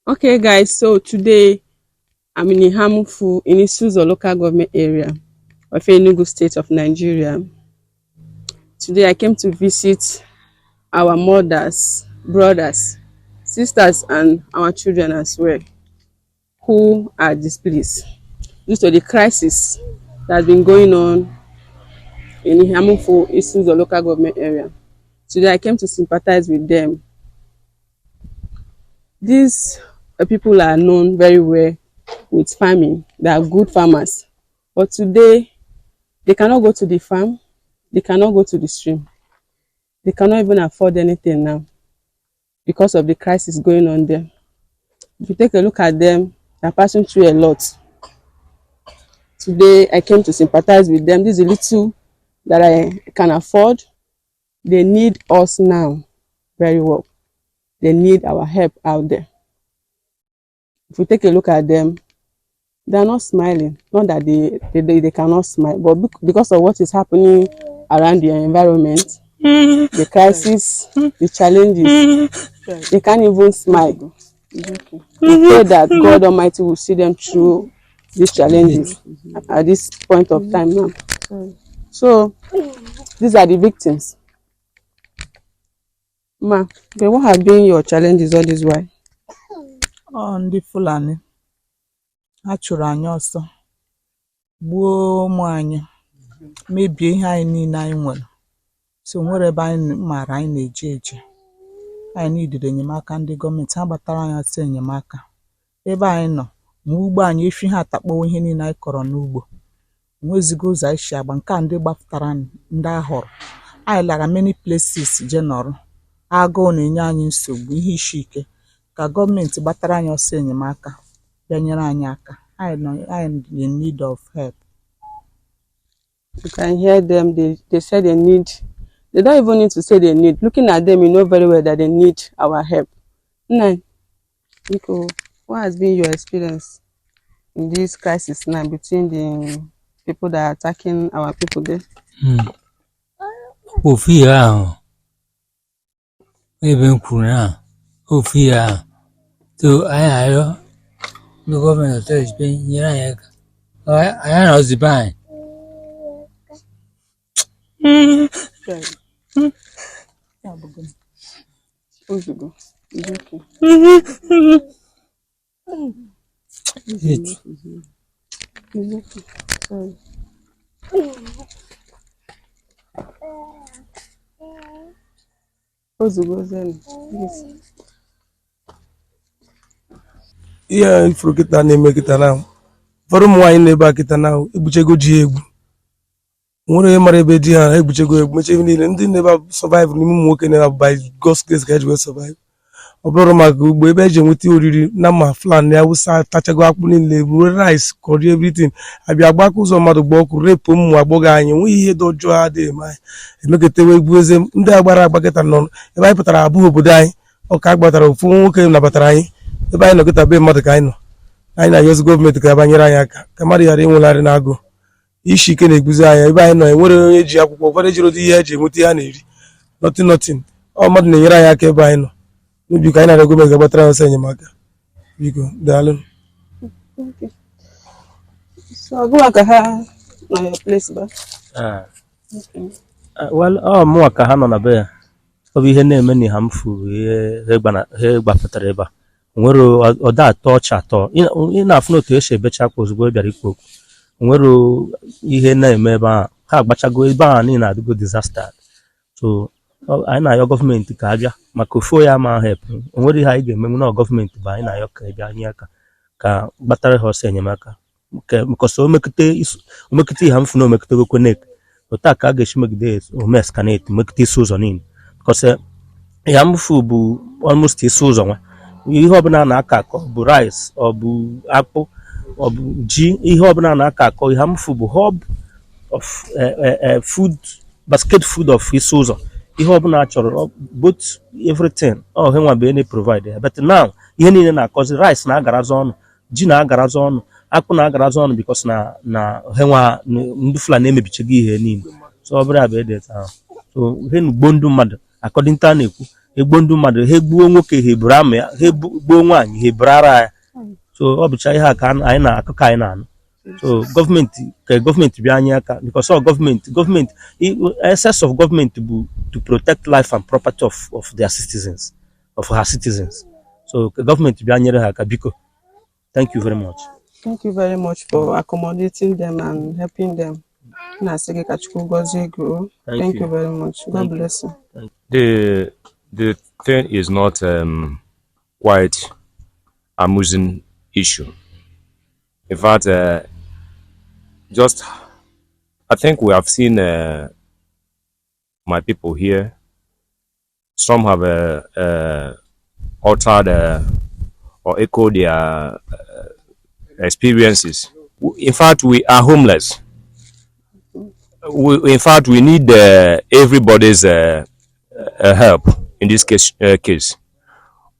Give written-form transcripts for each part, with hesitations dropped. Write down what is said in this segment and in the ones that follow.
Okay, guys, so today I'm in EHAMUFU in Nsukka local government area of Enugu state of Nigeria. Today I came to visit our mothers, brothers, sisters, and our children as well, who are displaced due to the crisis that has been going on in EHAMUFU Nsukka local government area. Today I came to sympathize with them. These people are known very well with farming. They are good farmers, but today they cannot go to the farm, they cannot go to the stream, they cannot even afford anything now because of the crisis going on there. If you take a look at them, they are passing through a lot. Today I came to sympathize with them. This is a little that I can afford. They need us now very well. They need our help out there. If we take a look at them, they are not smiling. Not that they cannot smile, but because of what is happening around their environment, the crisis, the challenges, they can't even smile. We pray that God Almighty will see them through these challenges at this point of time now. So these are the victims. Ma, okay, what have been your challenges all this while? Ndị Fulani ha chụrụ anyị ọsọ, gbuo ụmụ anyị, mebie ihe anyị niile anyị nwere. So nwere ebe anyị maara anyị na-eje eje. Anyị niile enyemaka ndị gọọmenti, ha gbatara anyị ọsọ enyemaka. Ebe anyị nọ, ma ugbo anyị efi ha atakpọwo ihe niile anyị kọrọ n'ugbo. Nwezigo ụzọ anyị si agba, nke a ndị gbapụtara ndị ahọrọ. Anyị lara many places je nọrọ. Agụụ na-enye anyị nsogbu, ihe isi ike. Ka gọọmenti gbatara anyị ọsọ enyemaka bịa nyere anyị aka. I'm in need of help. You can hear them. They say they need. They don't even need to say they need. Looking at them, you know very well that they need our help. Now, Nico, what has been your experience in this crisis now between the people that are attacking our people there? Even Kuna, Ofia, to I the government has been here. I know the bank. Yeah, if you get na make it now. For ụmụ na-ebe akịta na egbuchego ji egwu. Nwere mara ebe di ha egbuchego egwu, meche niile ndị na-ebe survive n'ime ụmụ nwoke na by God's grace ka eji survive. Ọ bụrụ maka ugbo ebe eji enweta oriri na ma flan ya Hausa tachago akpụ niile, ruo rice, curry, everything. Abịa agbakọ ụzọ mmadụ gba ọkụ repu ụmụ agbọghọ anyị, nweghị ihe dị ọjọọ adịghị eme. Emeketewe egwu eze ndị agbara agbakọta nọ ebe anyị pụtara abụghị obodo anyị. Ọka agbatara ofu nwoke nabatara anyị ebe anyị nọkịta be mmadụ ka anyị nọ. Anyị na-ayọzi gọọmenti ka banyere anyị aka ka mmadụ ghara ịnwelarị n'agụ. Ishi ike na-eguzi anya ebe anyị nọ, enwere onye ji akwụkwọ, ụfọdụ ejiri ụdị ihe eji enweta ihe a na-eri. Nothing. Ọ mmadụ na-enyere anyị aka ebe anyị nọ. Biko anyị na-arịọ gọọmenti ga-agbatara ọsọ enyemaka. Biko, daalụ. So go back ha na your place ba. Well, mụ ka ha nọ na be ya. Ọ bụ ihe na-eme na EHAMUFU ihe gbapụtara ebe a. Nwere ọda atọ ọcha atọ. Ị na-afụ n'otu esi ebecha akwa ozugbo bịara ikwu okwu. Nwere ihe na-eme ebe a. Ha agbachago ebe a niile adịgo disaster. So anyị na-ayọ gọọmenti ka abịa maka ofu ya ma help. Nwere ihe anyị ga-eme na gọọmenti bụ anyị na-ayọ ka bịa nye aka ka gbatara ha ọsọ enyemaka. Because omekite EHAMUFU na omekite kwenek. Otu ka a ga-esi megide omeskanate mekite isi ụzọ niile. Because EHAMUFU bụ almost isi ụzọ nwa. Ihe ọbụla na-aka akọ bụ rice ọ bụ akpụ ọ bụ ji, ihe ọbụla na-aka akọ EHAMUFU bụ hub of food, basket food of isi ụzọ. Ihe ọbụla chọrọ both everything he nwa bụ ene provide. But now ihe niile na-akọzi rice na-agarazi ọnụ, ji na-agarazi ọnụ, akpụ na-agarazi ọnụ because na he nwa ndị Fulani emebichago ihe niile. So ọ bụrụ abụ ede taa. So he n'ugbo ndị mmadụ according to na-ekwu egbo ndụ mmadụ ha egbuo nwoke ha eburu ama ya ha gbuo nwaanyị ha eburu ara ya so ọ bụcha ihe a ka anyị na-akụkọ anyị na-anụ so gọọmenti bịa anyị aka because gọọmenti essence of gọọmenti bụ to protect life and property of their citizens of her citizens so gọọmenti bịa nyere ha aka biko. Thank you very much. Thank you very much for accommodating them and helping them. Thank you very much. God bless you. The thing is not quite amusing issue. In fact, I think we have seen my people here. Some have altered or echoed their experiences. In fact, we are homeless. In fact, we need everybody's help in this case.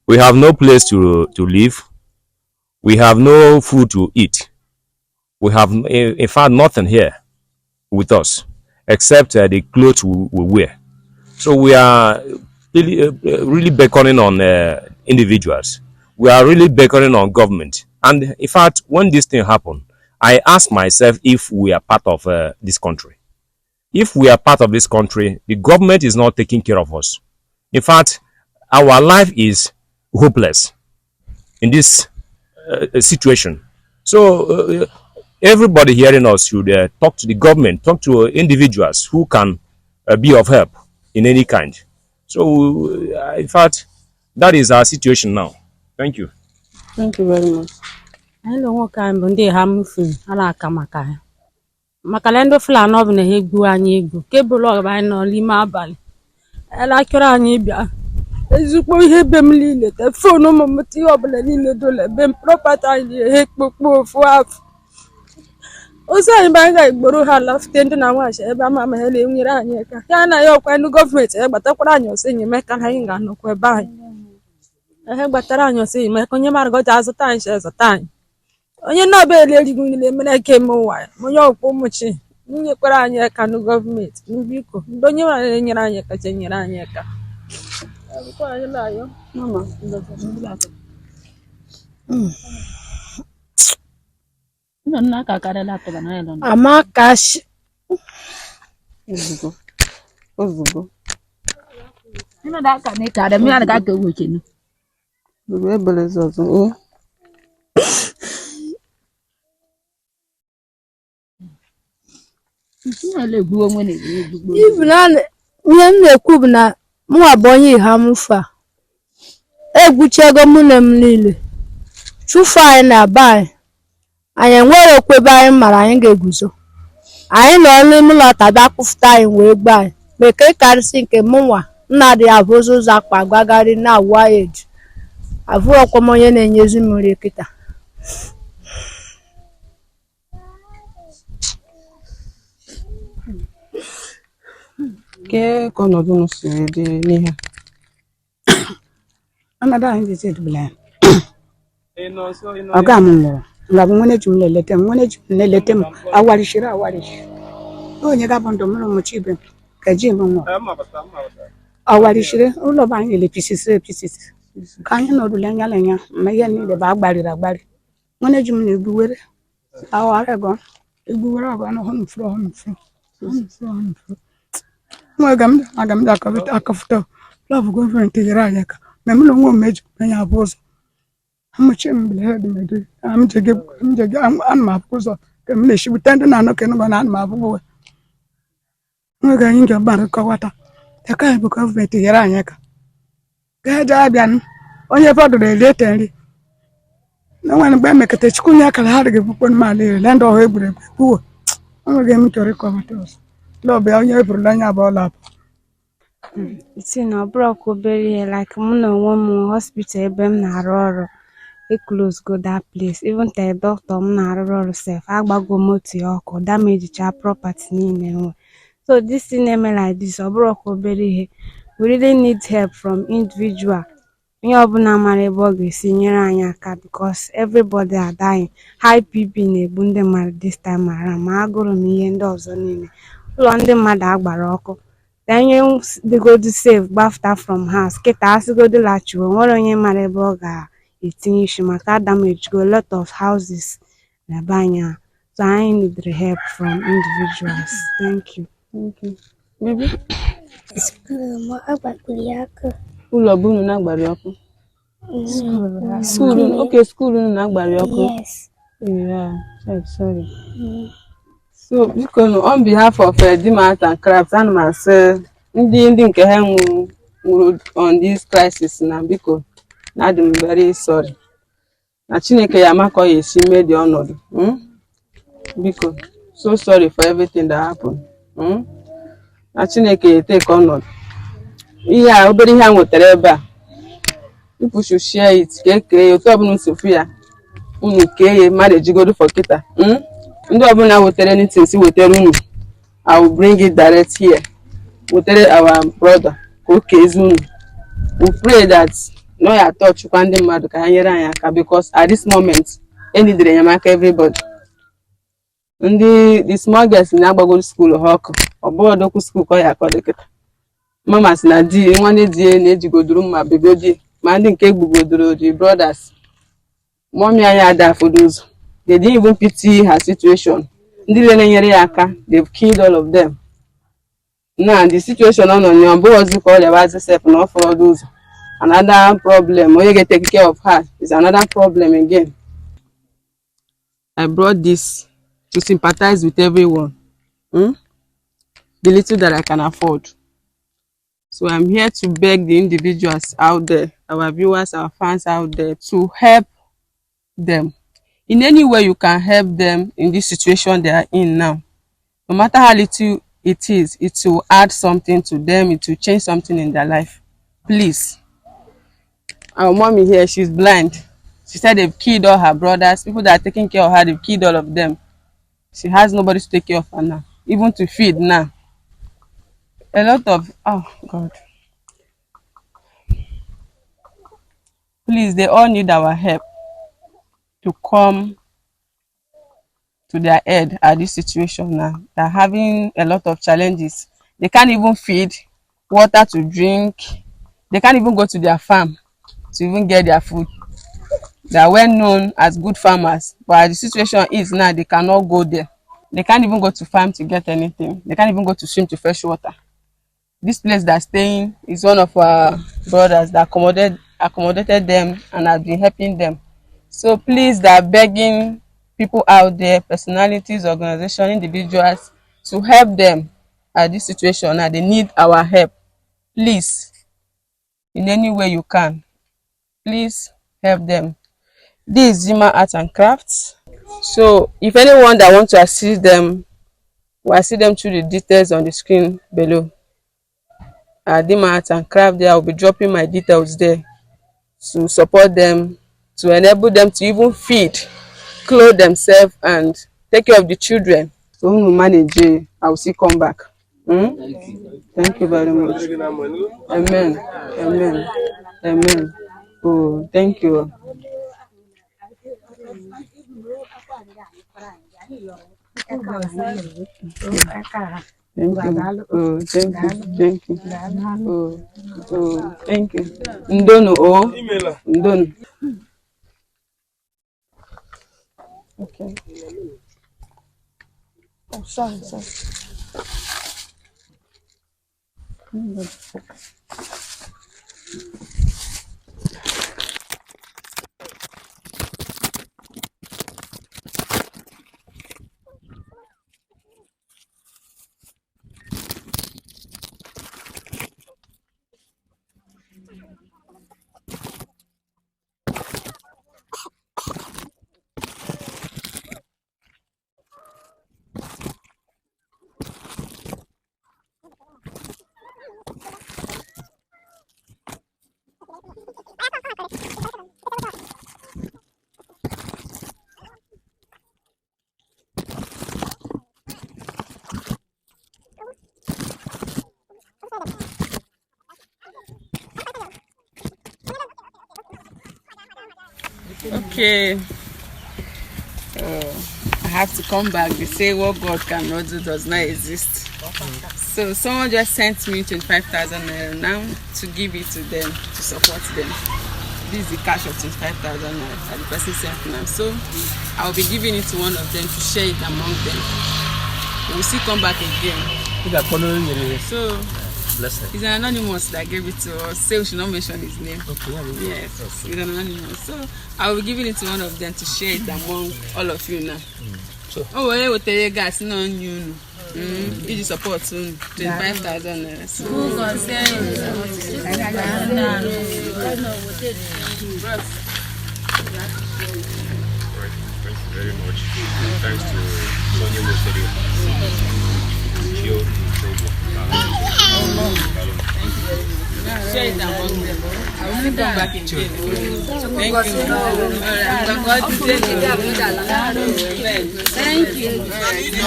We have no place to live. We have no food to eat. We have, in fact, nothing here with us except the clothes we wear. So we are really beckoning on individuals. We are really beckoning on government. And in fact, when this thing happened, I asked myself if we are part of this country. If we are part of this country, the government is not taking care of us. In fact, our life is hopeless in this situation. So everybody hearing us should talk to the government, talk to individuals who can be of help in any kind. So in fact, that is our situation now. Thank you. Thank you very much. Hello, I'm EHAMUFU INCIDENCE. Makalendo Fulani ọ bụ na ha egbu anyị egbu kebụl ọgba anyị nọ n'ime abalị elekere anyị bịa ezigbo ihe be m niile telefon ụmụ ihe ọbụla niile dole be m property anyị ihe kpokpo ofu afọ ozi anyị ba ga-egboro ha lafute ndị na nwaanyị ebe ama ha na-enyere anyị aka ya na ya ọkwa ndị gọọmenti gbatakwara anyị ọsọ enyemaka ha anyị ga-anọkwa ebe anyị ehe gbatara anyị ọsọ enyemaka onye mara goja azụta anyị azụta anyị onye na-abịa elierigo niile mere eke m ụwa onye ọkpụ ụmụchi nyekwara anyị aka na gọọmenti biko ndị onye nwere nyere anyị aka je nyere anyị aka Amakashi Ozugbo. Even ihe m na-ekwu bụ na mụnwa bụ onye EHAMUFU a egbuchego mụ na m niile chụfụ anyị na be anyị enwere okwebe anyị mara anyị ga-eguzo anyị nọ n'ime ụlọ tabịa kpụfụta anyị wee gba anyị bekee karịsị nke mụnwa nna dị abụ ụzọ akpa gbagharị na awa eji abụọkwa m onye na-enyezi mmiri kịta Ke ọnọdụ unu siri dị n'ihe ọnọdụ anyị dị edubela ọga m nwụrụ nga bụ nwene ji m lelete m awarishiri onye ga bụ ndụ mụrụ ụmụchi ibe m ka ji m nwụrụ awarishiri ụlọ bụ anyị lepisisiri ka anyị nọrụle anya lenya ma ihe niile bụ agbarịrị agbarị nwene ji m na-egbuwere awarego egbuwere ọgọ ọnụ furu aga m akọfụta lọbụ gọọmenti nyere anyị aka ma m na onwe m eji anya abụ ụzọ amụchi m bụla ana m abụ ụzọ ka m na-eshibute ndị na-anọ ka enugbo na ana m abụgbuwe nwega anyị nke gbara kọwata aka anyị bụ gọọmenti nyere anyị aka gaje abịa onye fọdụrụ eliete nri na nwere mgbe emekọta chikwunye akara ha dịghị bụkpọ mala ire ndị ọha egburu egbu egbuwo onwege m chọrọ ịkọwata ọzọ lọbịa onye eburula anya abụọ labụ isi na ọbụrọkwa obere ihe like mụ na onwe m hospital ebe m na-arụ ọrụ close go that place even the doctor m na-arụ ọrụ sef agbago moto ya ọkụ damagecha property niile nwe so this thing eme like this ọbụrọkwa obere ihe we really need help from individual onye ọbụla mara ebe ọ ga-esi nyere anyị aka because everybody are dying high BP na-egbu ndị mmadụ this time around ma agụrụ m ihe ndị ọzọ niile ụlọ ndị mmadụ agbara ọkụ then they go to save after from house kịta asị go lachiwo nwere onye mara ebe ọ ga-etinye isi maka damage go a lot of houses na be anyị a. So I need the help from individuals. Thank you. Thank you. Baby? School. Ụlọ bụ unu na-agbara ọkụ? School. Okay, school unu na-agbara ọkụ? Yes. Yeah, sorry. So, because on behalf of Dimma Art and Crafts, and myself, ndị nke ha nwụrụ on this crisis na biko, na I'm very sorry. Na Chineke ya makọ ya esi mee dị ọnọdụ. Biko, so sorry for everything that happened. Na Chineke ya take ọnọdụ. Ihe a obere ihe a nwetara ebe a. People should share it. Keke otu ọbụla nsogbu ya. Unu kee mmadụ ejigodo for kita. Ndị ọbụla wetara anything si wetara unu. I will bring it direct here. Wetara our brother. Okay, unu. We pray that no ya touch kwa ndị mmadụ ka ha nyere anyị aka because at this moment any dere enyemaka everybody. The small girls na-agbago school ha ọkụ. Ọbụladokwu school ka ya akọ dịkịta. Mama si na di nwanne di na-ejigodoro mma begodi ma ndị nke egbugodoro the brothers. Mommy anyị ada for those. They didn't even pity her situation. Ndị na-enyere ya aka, they've killed all of them. Now the situation on your boys call about yourself not for those. Another problem. When you get take care of her is another problem again. I brought this to sympathize with everyone. The little that I can afford. So I'm here to beg the individuals out there, our viewers, our fans out there, to help them. In any way you can help them in this situation they are in now. No matter how little it is, it will add something to them, it will change something in their life. Please. Our mommy here, she's blind. She said they've killed all her brothers. People that are taking care of her, they've killed all of them. She has nobody to take care of her now. Even to feed now. A lot of, oh God. Please, they all need our help to come to their aid at this situation now. They're having a lot of challenges. They can't even feed, water to drink. They can't even go to their farm to even get their food. They are well known as good farmers, but the situation is now they cannot go there. They can't even go to farm to get anything. They can't even go to swim to fresh water. This place they're staying is one of our brothers that accommodated them and has been helping them. So please, they're begging people out there, personalities, organizations, individuals, to help them at this situation. Now they need our help. Please, in any way you can, please help them. This is Dimma Art and Crafts. So if anyone that wants to assist them, will assist them through the details on the screen below. Dimma Art and Craft there, I will be dropping my details there to support them, to enable them to even feed, clothe themselves and take care of the children. So when we manage, I will still come back. Thank you very much. Amen. Amen. Amen. Oh, thank you. Thank you. Oh, thank you. Thank you. Oh, thank you. Ndono, oh. Ndono. Okay. Oh, sorry. Okay. I have to come back. They say what God cannot do does not exist. So someone just sent me 25,000 naira now to give it to them, to support them. This is the cash of 25,000 naira that the person sent now. So I will be giving it to one of them to share it among them. We will still come back again. So he's an anonymous that gave it to us. Say we should not mention his name. Okay, Yes, he's an anonymous. So I will be giving it to one of them to share it among all of you now. Oh, well, will tell you guys, no, you. You support 25,000 naira. So Thank you very much. Thanks to Sonia Mosterio. share it among them. I will still come back again. Thank you. Thank you.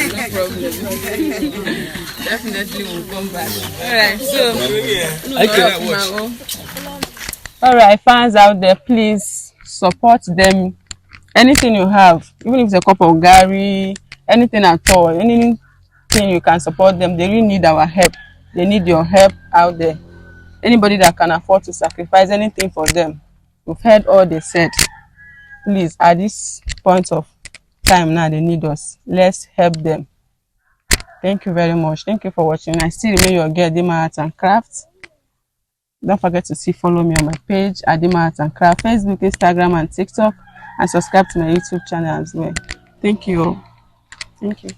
No problem. Definitely we'll come back. Alright, fans out there, please support them. Anything you have, even if it's a cup of gari, anything at all, anything you can support them. They really need our help. They need your help out there. Anybody that can afford to sacrifice anything for them. We've heard all they said. Please, at this point of time now, they need us. Let's help them. Thank you very much. Thank you for watching. I still remain your girl, Dimma Arts and Crafts. Don't forget to follow me on my page at Dimma Arts and Crafts, Facebook, Instagram, and TikTok, and subscribe to my YouTube channel as well. Thank you. Thank you.